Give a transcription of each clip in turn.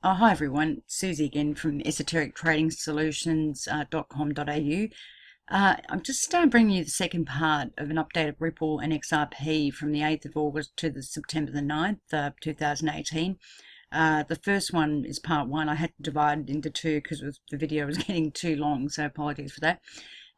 Oh, hi everyone, Susie again from esoterictradingsolutions.com.au. I'm just bringing you the second part of an update of Ripple and XRP from the 8th of August to the September the 9th, 2018. The first one is part one. I had to divide it into two because the video was getting too long, so apologies for that.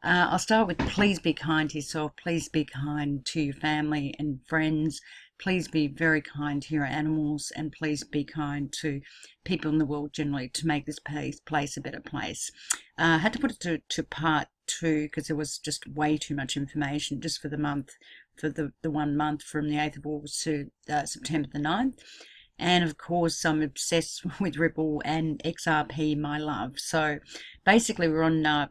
I'll start with please be kind to yourself, please be kind to your family and friends, please be very kind to your animals, and please be kind to people in the world generally to make this place a better place. I had to put it to part two because there was just way too much information just for the month, for the 1 month from the 8th of August to September the 9th. And of course, I'm obsessed with Ripple and XRP, my love. So basically, we're on I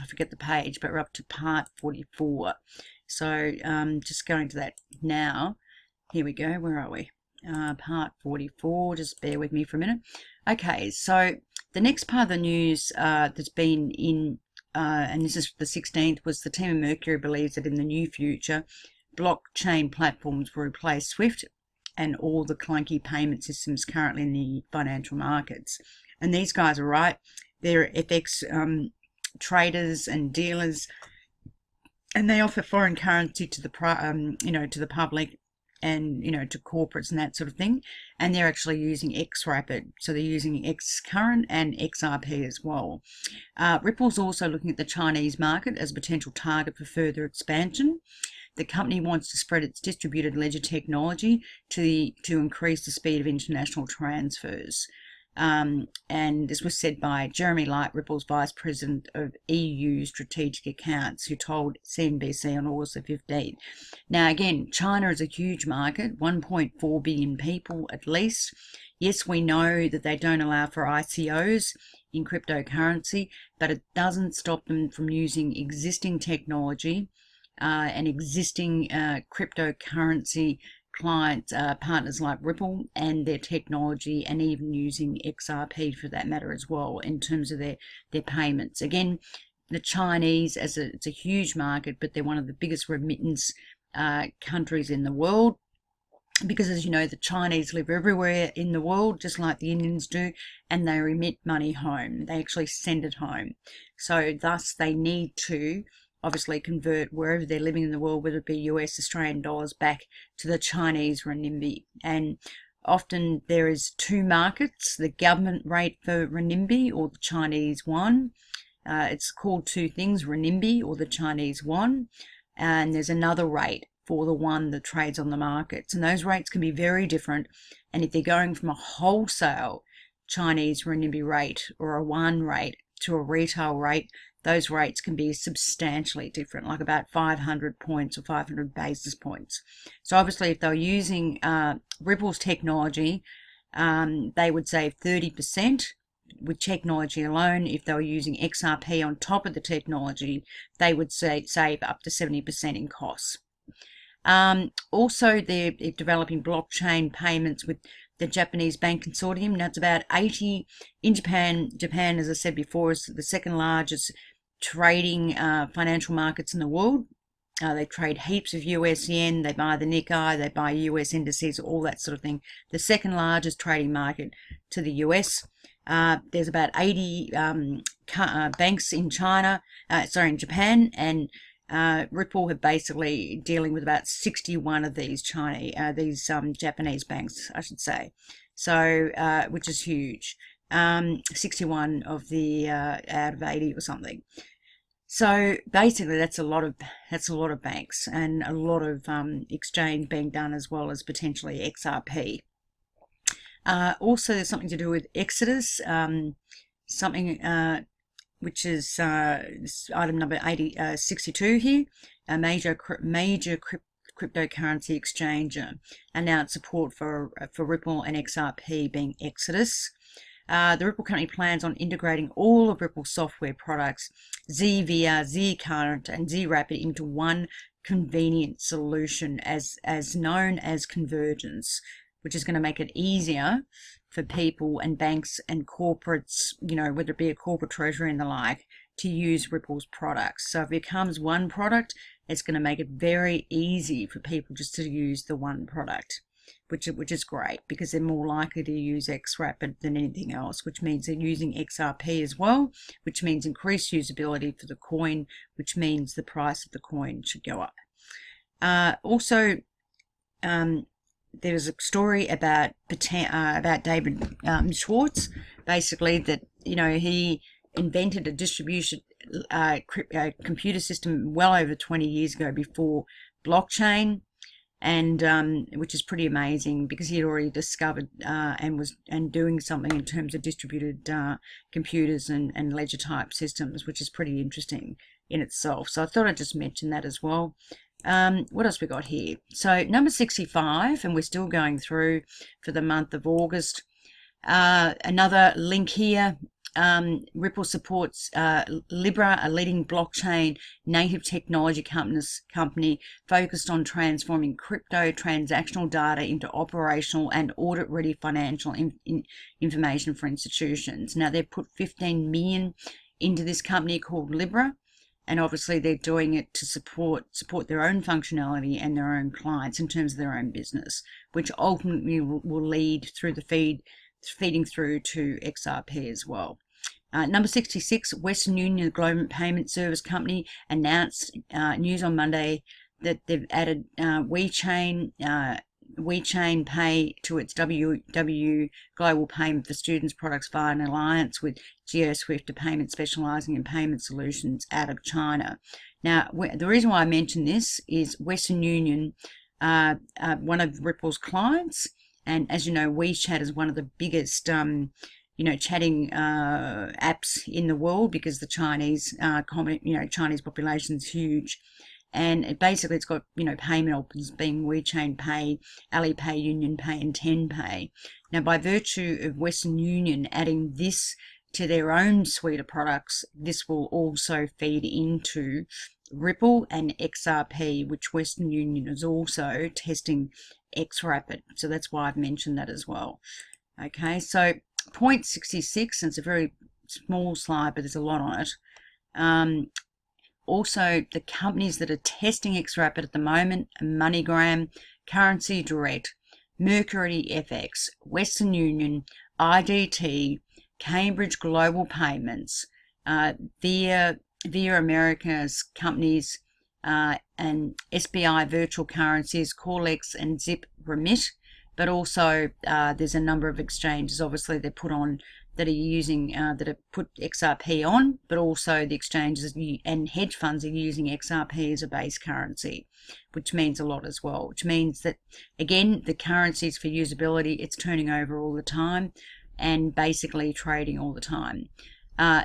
forget the page, but we're up to part 44. So just going to that now. Here we go. Where are we? Part 44. Just bear with me for a minute. Okay, so the next part of the news that's been in, and this is the 16th, was the team of Mercury believes that in the near future, blockchain platforms will replace SWIFT and all the clunky payment systems currently in the financial markets. And these guys are right. They're FX traders and dealers, and they offer foreign currency to the to the public and to corporates and that sort of thing. And they're actually using Xrapid, so they're using Xcurrent and XRP as well. Ripple's also looking at the Chinese market as a potential target for further expansion. The company wants to spread its distributed ledger technology to increase the speed of international transfers. And this was said by Jeremy Light, Ripple's Vice President of EU Strategic Accounts, who told CNBC on August the 15th. Now, again, China is a huge market, 1.4 billion people at least. Yes, we know that they don't allow for ICOs in cryptocurrency, but it doesn't stop them from using existing technology and existing cryptocurrency clients, partners like Ripple and their technology, and even using XRP for that matter as well in terms of their payments. Again, the Chinese, it's a huge market, but they're one of the biggest remittance countries in the world, because as you know, the Chinese live everywhere in the world just like the Indians do, and they remit money home. They actually send it home. So thus they need to obviously convert wherever they're living in the world, whether it be US, Australian dollars, back to the Chinese renminbi. And often there is two markets, the government rate for renminbi or the Chinese yuan. It's called two things, renminbi or the Chinese yuan. And there's another rate for the one that trades on the markets. And those rates can be very different. And if they're going from a wholesale Chinese renminbi rate or a yuan rate to a retail rate, those rates can be substantially different, like about 500 points or 500 basis points. So obviously, if they're using Ripple's technology, they would save 30% with technology alone. If they were using XRP on top of the technology, they would save up to 70% in costs. Also, they're developing blockchain payments with the Japanese bank consortium. Now, it's about 80 in Japan. Japan, as I said before, is the second largest trading financial markets in the world. They trade heaps of US yen, they buy the Nikkei, they buy US indices, all that sort of thing. The second largest trading market to the US. There's about 80 banks in in Japan, and Ripple have basically dealing with about 61 of these Japanese banks, I should say. So, which is huge. 61 of the out of 80 or something. So basically, that's a lot of banks and a lot of exchange being done, as well as potentially XRP. Also, there's something to do with Exodus, which is item number 62 here, a major cryptocurrency exchange announced support for Ripple and XRP, being Exodus. The Ripple company plans on integrating all of Ripple's software products, ZVR, Zcurrent, and Xrapid, into one convenient solution as known as convergence, which is going to make it easier for people and banks and corporates, whether it be a corporate treasury and the like, to use Ripple's products. So if it becomes one product, it's going to make it very easy for people just to use the one product. which is great because they're more likely to use Xrapid than anything else, which means they're using XRP as well, which means increased usability for the coin, which means the price of the coin should go up. Also, there was a story about David Schwartz, basically that he invented a distribution computer system well over 20 years ago before blockchain, and which is pretty amazing because he had already discovered and was doing something in terms of distributed computers and ledger type systems, which is pretty interesting in itself. So I thought I'd just mention that as well. What else we got here? So number 65, and we're still going through for the month of August. Another link here. Ripple supports Libra, a leading blockchain native technology company focused on transforming crypto transactional data into operational and audit-ready financial information for institutions. Now, they've put 15 million into this company called Libra, and obviously they're doing it to support their own functionality and their own clients in terms of their own business, which ultimately will lead through the feeding through to XRP as well. Number 66, Western Union, the global payment service company, announced news on Monday that they've added WeChain Pay to its WW global payment for students products via an alliance with GeoSwift, a payment specializing in payment solutions out of China. Now, the reason why I mention this is Western Union, one of Ripple's clients, and as you know, WeChat is one of the biggest chatting apps in the world because the Chinese Chinese population is huge, and it's got payment options being WeChat Pay, Alipay, Union Pay, and TenPay. Now, by virtue of Western Union adding this to their own suite of products, this will also feed into Ripple and XRP, which Western Union is also testing Xrapid. So that's why I've mentioned that as well. Okay, so point 66, and it's a very small slide, but there's a lot on it. Also, the companies that are testing Xrapid at the moment are MoneyGram, Currency Direct, Mercury FX, Western Union, IDT, Cambridge Global Payments, via America's companies, and SBI Virtual Currencies, Corlex, and Zip Remit. But also there's a number of exchanges, obviously, they're put on that are using that have put XRP on, but also the exchanges and hedge funds are using XRP as a base currency, which means a lot as well. Which means that, again, the currencies for usability, it's turning over all the time and basically trading all the time.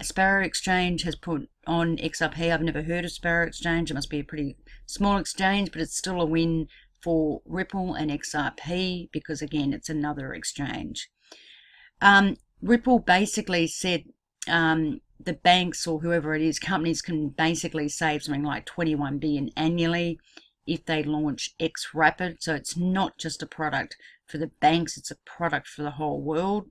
Sparrow Exchange has put on XRP. I've never heard of Sparrow Exchange. It must be a pretty small exchange, but it's still a win for Ripple and XRP because, again, it's another exchange. Ripple basically said the banks or whoever it is, companies can basically save something like 21 billion annually if they launch Xrapid. So it's not just a product for the banks, it's a product for the whole world.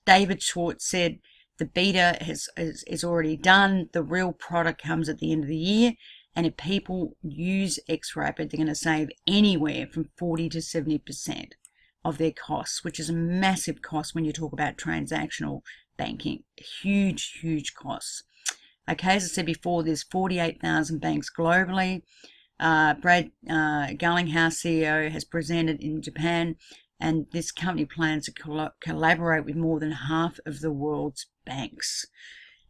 David Schwartz said the beta is already done. The real product comes at the end of the year. And if people use Xrapid, they're going to save anywhere from 40 to 70% of their costs, which is a massive cost when you talk about transactional banking. Huge, huge costs. Okay, as I said before, there's 48,000 banks globally. Brad Garlinghouse, CEO, has presented in Japan, and this company plans to collaborate with more than half of the world's banks.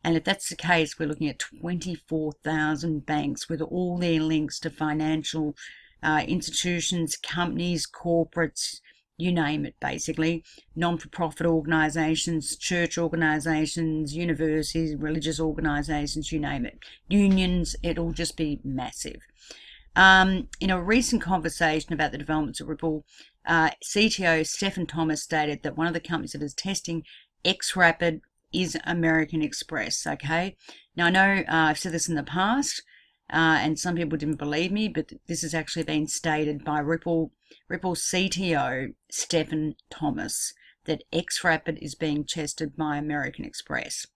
And if that's the case, we're looking at 24,000 banks with all their links to financial institutions, companies, corporates, you name it, basically. Non-for-profit organizations, church organizations, universities, religious organizations, you name it. Unions, it'll just be massive. In a recent conversation about the developments of Ripple, CTO Stephen Thomas stated that one of the companies that is testing Xrapid is American Express. Okay, now I know I've said this in the past, and some people didn't believe me, but this has actually been stated by Ripple's CTO Stephen Thomas that Xrapid is being tested by American Express.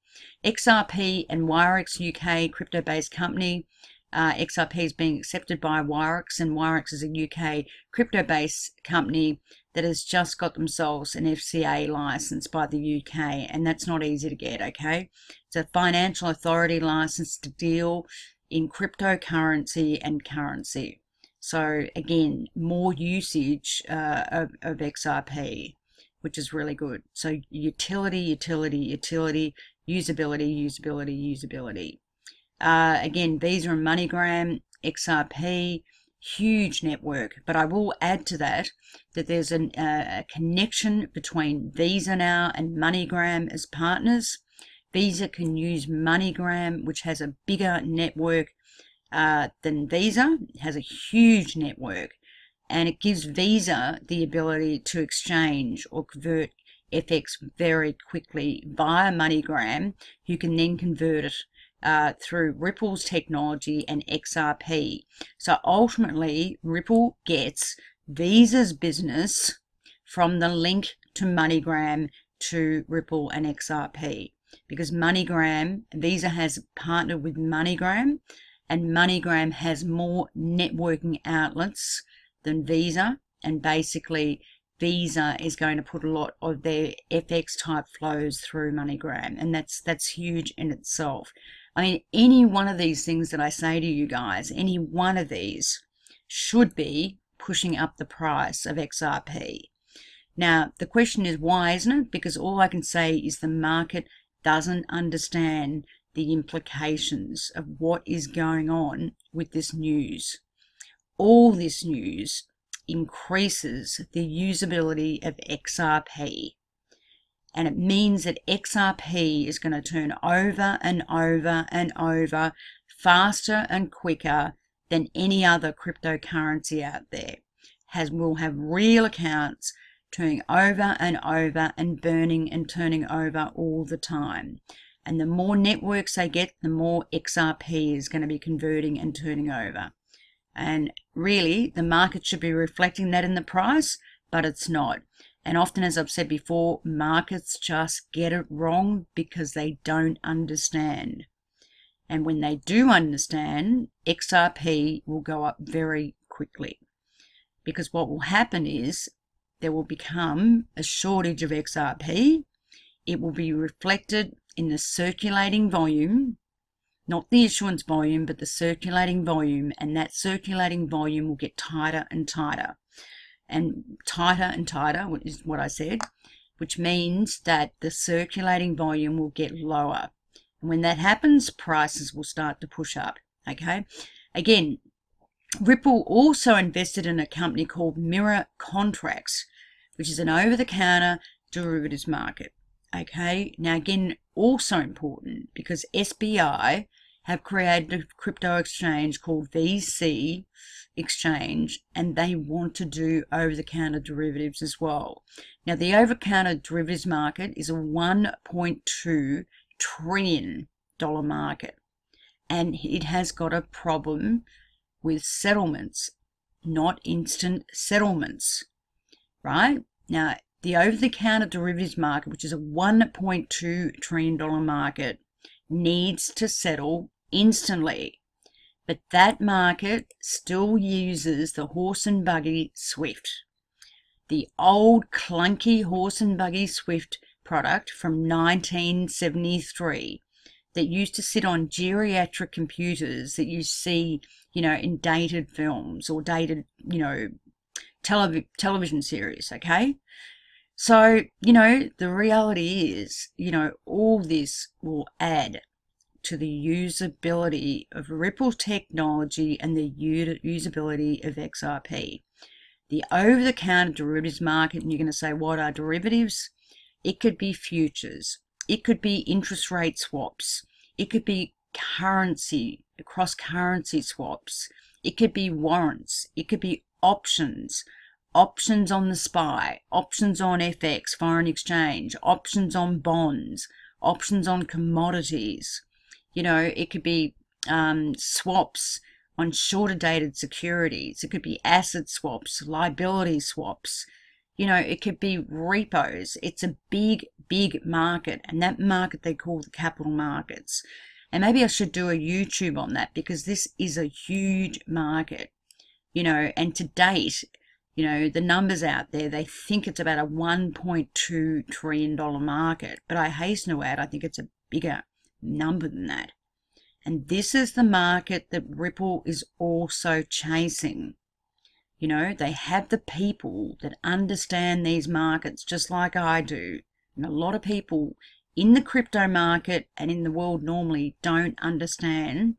XRP and Wirex UK, crypto-based company, XRP is being accepted by Wirex, and Wirex is a UK crypto-based company that has just got themselves an FCA license by the UK, and that's not easy to get, okay? It's a financial authority license to deal in cryptocurrency and currency. So again, more usage of XRP, which is really good. So utility, usability. Again, Visa and MoneyGram, XRP, huge network. But I will add to that there's a connection between Visa now and MoneyGram as partners. Visa can use MoneyGram, which has a bigger network than Visa. It has a huge network, and it gives Visa the ability to exchange or convert FX very quickly via MoneyGram. You can then convert it through Ripple's technology and XRP. So ultimately, Ripple gets Visa's business from the link to MoneyGram to Ripple and XRP, because MoneyGram, Visa has partnered with MoneyGram, and MoneyGram has more networking outlets than Visa, and basically Visa is going to put a lot of their FX type flows through MoneyGram, and that's huge in itself. I mean, any one of these things that I say to you guys, any one of these should be pushing up the price of XRP. Now, the question is, why isn't it? Because all I can say is the market doesn't understand the implications of what is going on with this news. All this news increases the usability of XRP. And it means that XRP is going to turn over and over and over faster and quicker than any other cryptocurrency out there. Will have real accounts turning over and over and burning and turning over all the time. And the more networks they get, the more XRP is going to be converting and turning over. And really, the market should be reflecting that in the price, but it's not. And often, as I've said before, markets just get it wrong because they don't understand. And when they do understand, XRP will go up very quickly. Because what will happen is there will become a shortage of XRP. It will be reflected in the circulating volume, not the issuance volume, but the circulating volume, and that circulating volume will get tighter and tighter. And tighter, which is what I said, which means that the circulating volume will get lower. And when that happens, prices will start to push up, okay? Again, Ripple also invested in a company called Mirror Contracts, which is an over-the-counter derivatives market, okay? Now, again, also important because SBI have created a crypto exchange called VC Exchange, and they want to do over-the-counter derivatives as well. Now, the over-the-counter derivatives market is a $1.2 trillion market, and it has got a problem with settlements, not instant settlements, right? Now, the over-the-counter derivatives market, which is a $1.2 trillion market, needs to settle instantly. But that market still uses the horse and buggy SWIFT, the old clunky horse and buggy SWIFT product from 1973 that used to sit on geriatric computers that you see, in dated films or dated, television series, okay? So, the reality is, all this will add to the usability of Ripple technology and the usability of XRP. The over-the-counter derivatives market, and you're going to say, what are derivatives? It could be futures. It could be interest rate swaps. It could be currency, cross-currency swaps. It could be warrants. It could be options. Options on the SPY. Options on FX, foreign exchange. Options on bonds. Options on commodities. It could be swaps on shorter dated securities. It could be asset swaps, liability swaps. It could be repos. It's a big, big market, and that market they call the capital markets. And maybe I should do a YouTube on that, because this is a huge market, you know, and to date, you know, the numbers out there, they think it's about a $1.2 trillion market, but I hasten to add, I think it's a bigger number than that. And this is the market that Ripple is also chasing. You know, they have the people that understand these markets just like I do. And a lot of people in the crypto market and in the world normally don't understand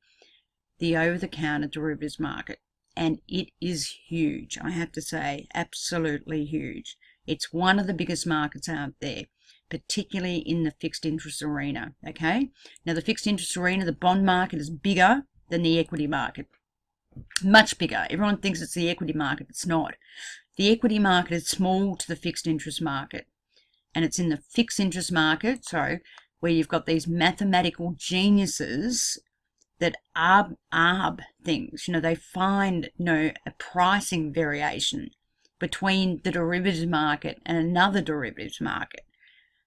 the over-the-counter derivatives market. And it is huge, I have to say, absolutely huge. It's one of the biggest markets out there, particularly in the fixed interest arena, okay? Now, the fixed interest arena, the bond market is bigger than the equity market. Much bigger. Everyone thinks it's the equity market. It's not. The equity market is small to the fixed interest market. And it's in the fixed interest market, where you've got these mathematical geniuses that arb things. You know, they find, you know, a pricing variation between the derivatives market and another derivatives market.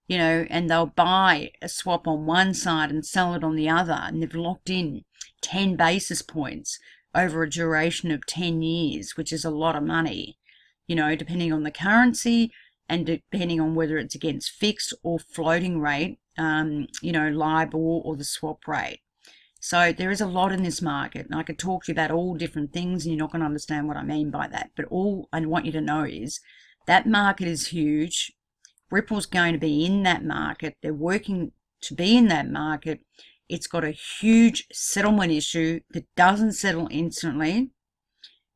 You know, and they'll buy a swap on one side and sell it on the other, and they've locked in 10 basis points over a duration of 10 years, which is a lot of money, you know, depending on the currency and depending on whether it's against fixed or floating rate, you know, LIBOR or the swap rate. So there is a lot in this market, and I could talk to you about all different things, and you're not going to understand what I mean by that. But all I want you to know is that market is huge. Ripple's going to be in that market. They're working to be in that market. It's got a huge settlement issue that doesn't settle instantly.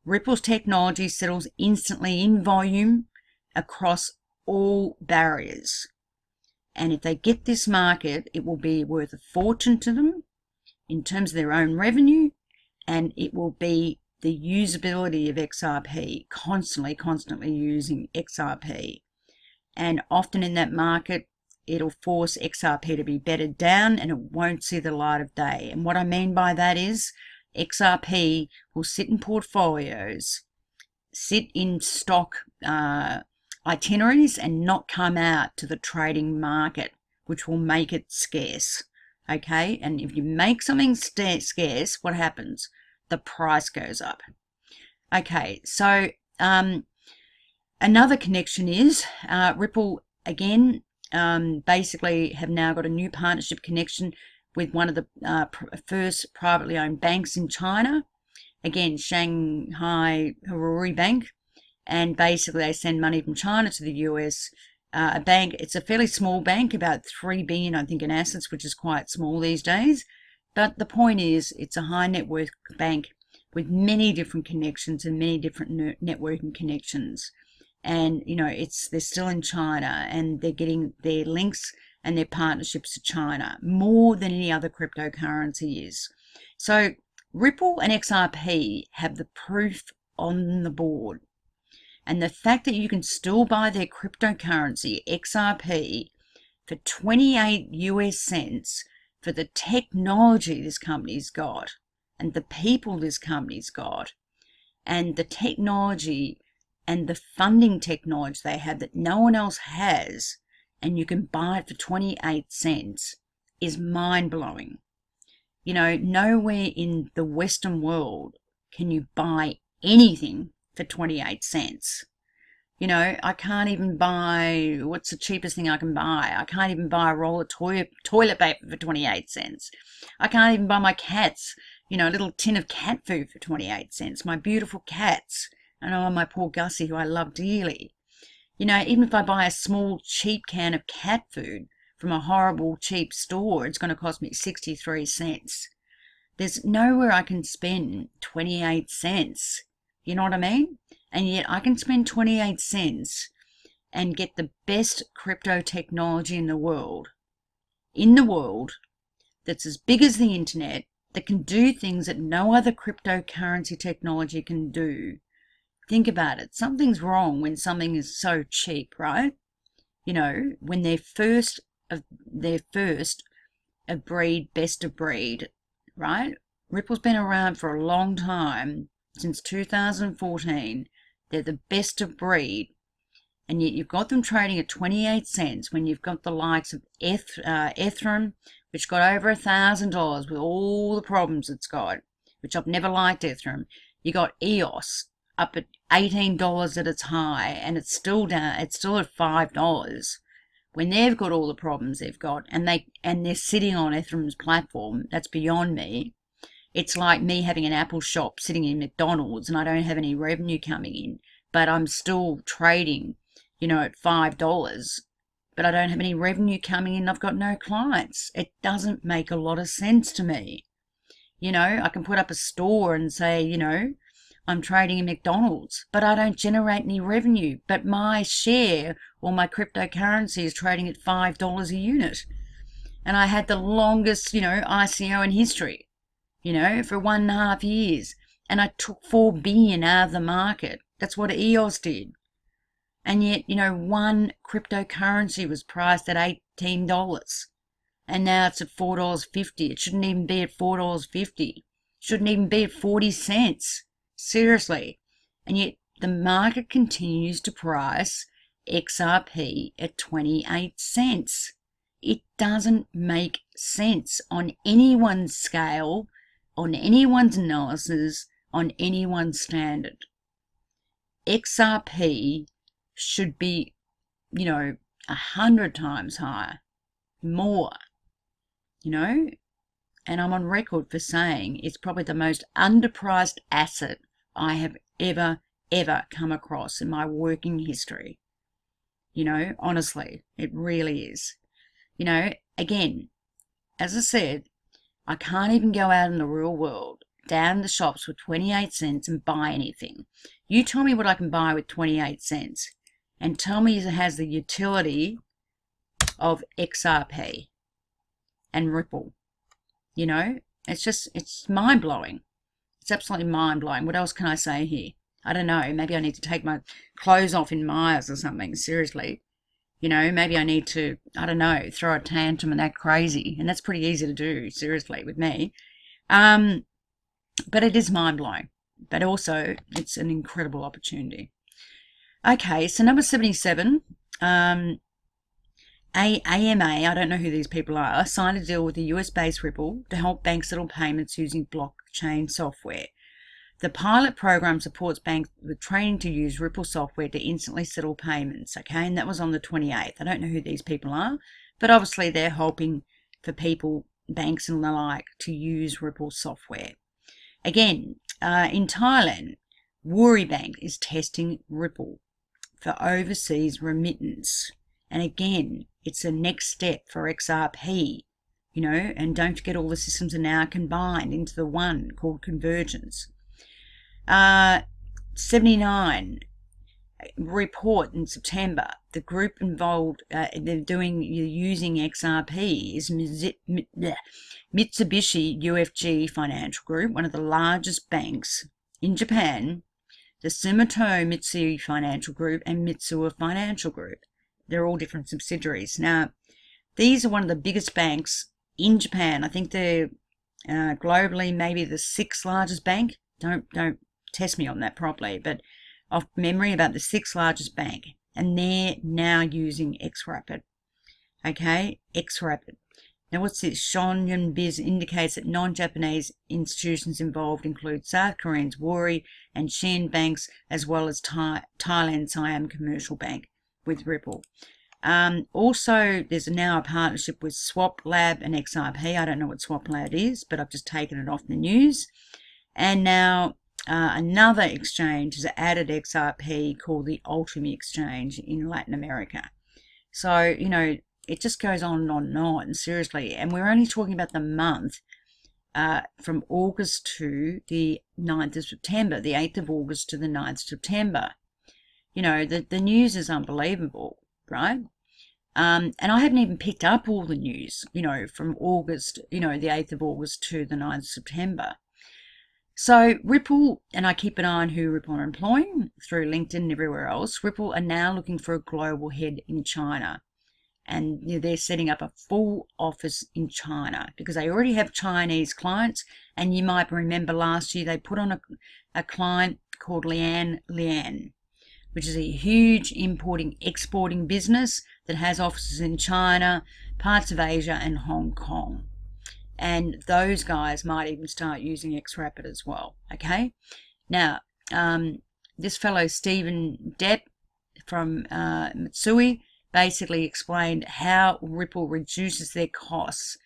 Ripple's technology settles instantly in volume across all barriers. And if they get this market, it will be worth a fortune to them in terms of their own revenue, and it will be the usability of XRP, constantly using XRP. And often in that market, it'll force XRP to be bedded down, and it won't see the light of day. And what I mean by that is XRP will sit in portfolios, sit in stock itineraries, and not come out to the trading market, which will make it scarce. Okay, and if you make something scarce, what happens? The price goes up. Okay, so another connection is Ripple, again, basically have now got a new partnership connection with one of the first privately owned banks in China. Again, Shanghai Hururi Bank. And basically they send money from China to the US. A bank, it's a fairly small bank, about 3 billion, I think, in assets, which is quite small these days. But the point is, it's a high net worth bank with many different connections and many different networking connections. And, you know, they're still in China, and they're getting their links and their partnerships to China more than any other cryptocurrency is. So Ripple and XRP have the proof on the board. And the fact that you can still buy their cryptocurrency, XRP, for 28 US cents for the technology this company's got, and the people this company's got, and the technology and the funding technology they have that no one else has, and you can buy it for 28 cents, is mind-blowing. You know, nowhere in the Western world can you buy anything for 28 cents. You know, I can't even buy, what's the cheapest thing I can buy? I can't even buy a roll of toilet paper for 28 cents. I can't even buy my cats, you know, a little tin of cat food for 28 cents. My beautiful cats. And oh, my poor Gussie, who I love dearly. You know, even if I buy a small cheap can of cat food from a horrible cheap store, it's going to cost me 63 cents. There's nowhere I can spend 28 cents. You know what I mean? And yet I can spend 28 cents and get the best crypto technology in the world, that's as big as the internet, that can do things that no other cryptocurrency technology can do. Think about it. Something's wrong when something is so cheap, right? You know, when they're first of breed, best of breed, right? Ripple's been around for a long time, since 2014. They're the best of breed, and yet you've got them trading at 28 cents when you've got the likes of Ethereum, which got over $1,000 with all the problems it's got, which I've never liked Ethereum. You got EOS up at $18 at its high, and it's still down. It's still at $5 when they've got all the problems they've got, and they're sitting on Ethereum's platform. That's beyond me. It's like me having an Apple shop sitting in McDonald's, and I don't have any revenue coming in, but I'm still trading, at $5. But I don't have any revenue coming in. I've got no clients. It doesn't make a lot of sense to me. I can put up a store and say, I'm trading in McDonald's, but I don't generate any revenue. But my share or my cryptocurrency is trading at $5 a unit. And I had the longest, ICO in history, for 1.5 years. And I took 4 billion out of the market. That's what EOS did. And yet, one cryptocurrency was priced at $18. And now it's at $4.50. It shouldn't even be at $4.50. Shouldn't even be at 40 cents. Seriously. And yet the market continues to price XRP at 28 cents. It doesn't make sense on anyone's scale, on anyone's analysis, on anyone's standard. XRP should be, 100 times higher, more, and I'm on record for saying it's probably the most underpriced asset I have ever come across in my working history. Honestly, it really is. Again, as I said, I can't even go out in the real world, down the shops for 28 cents and buy anything. You tell me what I can buy with 28 cents. And tell me it has the utility of XRP and Ripple. It's mind-blowing. It's absolutely mind-blowing. What else can I say here? I don't know. Maybe I need to take my clothes off in Myers or something, seriously. Maybe I need to, throw a tantrum and act crazy. And that's pretty easy to do, seriously, with me. But it is mind-blowing. But also, it's an incredible opportunity. Okay, so number 77, AMA, I don't know who these people are, signed a deal with the US-based Ripple to help banks settle payments using blockchain software. The pilot program supports banks with training to use Ripple software to instantly settle payments, okay, and that was on the 28th. I don't know who these people are, but obviously they're helping for people, banks and the like, to use Ripple software. Again, in Thailand, Wuri Bank is testing Ripple for overseas remittance. And again, it's a next step for XRP, and don't forget all the systems are now combined into the one called convergence. 79, report in September, the group involved, using XRP is Mitsubishi UFG Financial Group, one of the largest banks in Japan, the Sumitomo Mitsui Financial Group, and Mitsui Financial Group. They're all different subsidiaries. Now, these are one of the biggest banks in Japan. I think they're globally maybe the 6th largest bank. Don't test me on that properly, but off memory, about the 6th largest bank. And they're now using Xrapid. Okay, Xrapid. Now, what's this? Shonyan Biz indicates that non-Japanese institutions involved include South Korean's Wuri and Shin banks, as well as Thailand Siam Commercial Bank with Ripple. Also, there's now a partnership with Swap Lab and XRP. I don't know what Swap Lab is, but I've just taken it off the news. And now another exchange has added XRP called the Ultimate Exchange in Latin America. So, it just goes on and on and on, seriously. And we're only talking about the month from August to the 9th of September, the 8th of August to the 9th of September. The news is unbelievable, right? And I haven't even picked up all the news, from August, the 8th of August to the 9th of September. So Ripple, and I keep an eye on who Ripple are employing through LinkedIn and everywhere else, Ripple are now looking for a global head in China. And they're setting up a full office in China because they already have Chinese clients. And you might remember last year they put on a client called Lian, which is a huge importing, exporting business that has offices in China, parts of Asia and Hong Kong. And those guys might even start using Xrapid as well. Okay, now this fellow Stephen Depp from Mitsui basically explained how Ripple reduces their costs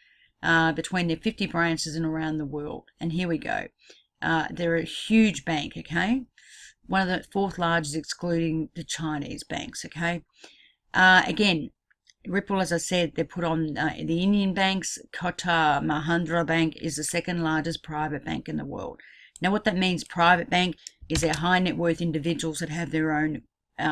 between their 50 branches and around the world. And here we go. They're a huge bank, okay? One of the fourth largest, excluding the Chinese banks, okay? Again, Ripple, as I said, they're put on the Indian banks. Kotak Mahindra Bank is the second largest private bank in the world. Now, what that means, private bank, is they're high net worth individuals that have their own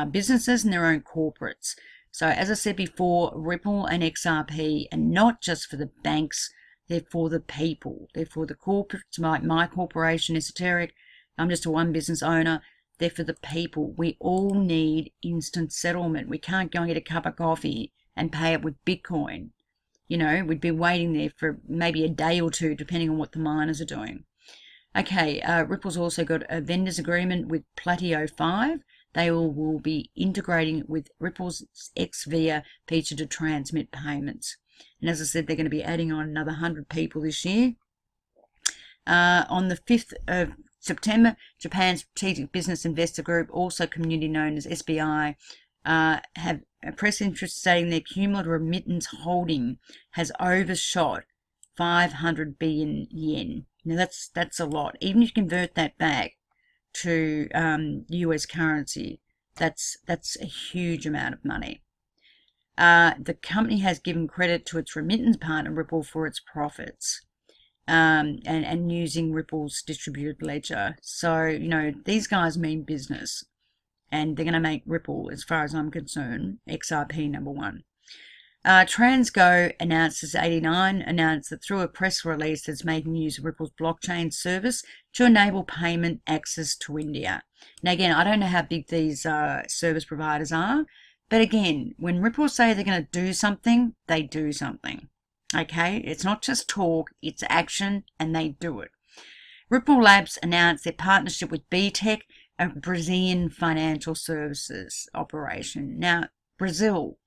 businesses and their own corporates. So, as I said before, Ripple and XRP are not just for the banks, they're for the people. They're for the corporates, like my corporation, Esoteric. I'm just a one business owner. They're for the people. We all need instant settlement. We can't go and get a cup of coffee and pay it with Bitcoin. You know, we'd be waiting there for maybe a day or two, depending on what the miners are doing. Okay, Ripple's also got a vendors agreement with Platio 5. They all will be integrating with Ripple's XVIA feature to transmit payments. And as I said, they're going to be adding on another 100 people this year. On the 5th of September, Japan's Strategic Business Investor Group, also community known as SBI, have a press interest stating their cumulative remittance holding has overshot 500 billion yen. Now that's a lot. Even if you convert that back to US currency, that's a huge amount of money. The company has given credit to its remittance partner Ripple for its profits, and using Ripple's distributed ledger. So, you know, these guys mean business, and they're going to make Ripple, as far as I'm concerned, XRP #1. Transgo announces 89 announced that through a press release that's making use of Ripple's blockchain service to enable payment access to India. Now again, I don't know how big these service providers are, but again, when Ripple say they're going to do something, they do something. Okay, it's not just talk, it's action, and they do it. Ripple Labs announced their partnership with BTech, a Brazilian financial services operation. Now, Brazil,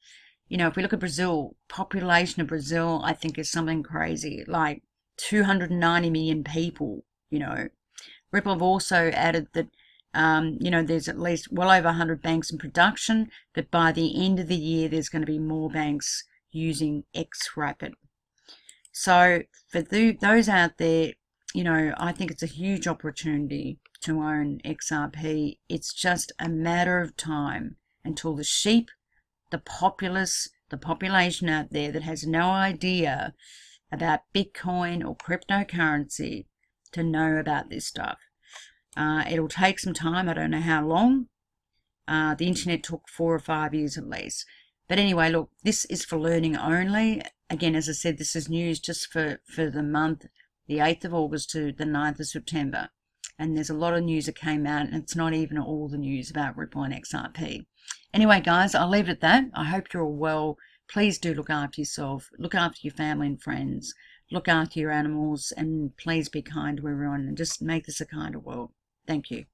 you know, if we look at Brazil, population of Brazil, I think is something crazy, like 290 million people, you know. Ripple have also added that, you know, there's at least well over 100 banks in production, but by the end of the year, there's going to be more banks using Xrapid. So for those out there, you know, I think it's a huge opportunity to own XRP. It's just a matter of time until the sheep, the populace, the population out there that has no idea about Bitcoin or cryptocurrency to know about this stuff. It'll take some time. I don't know how long. The internet took 4 or 5 years at least. But anyway, look, this is for learning only. Again, as I said, this is news just for the month, the 8th of August to the 9th of September. And there's a lot of news that came out, and it's not even all the news about Ripple and XRP. Anyway, guys, I'll leave it at that. I hope you're all well. Please do look after yourself. Look after your family and friends. Look after your animals. And please be kind to everyone and just make this a kinder world. Thank you.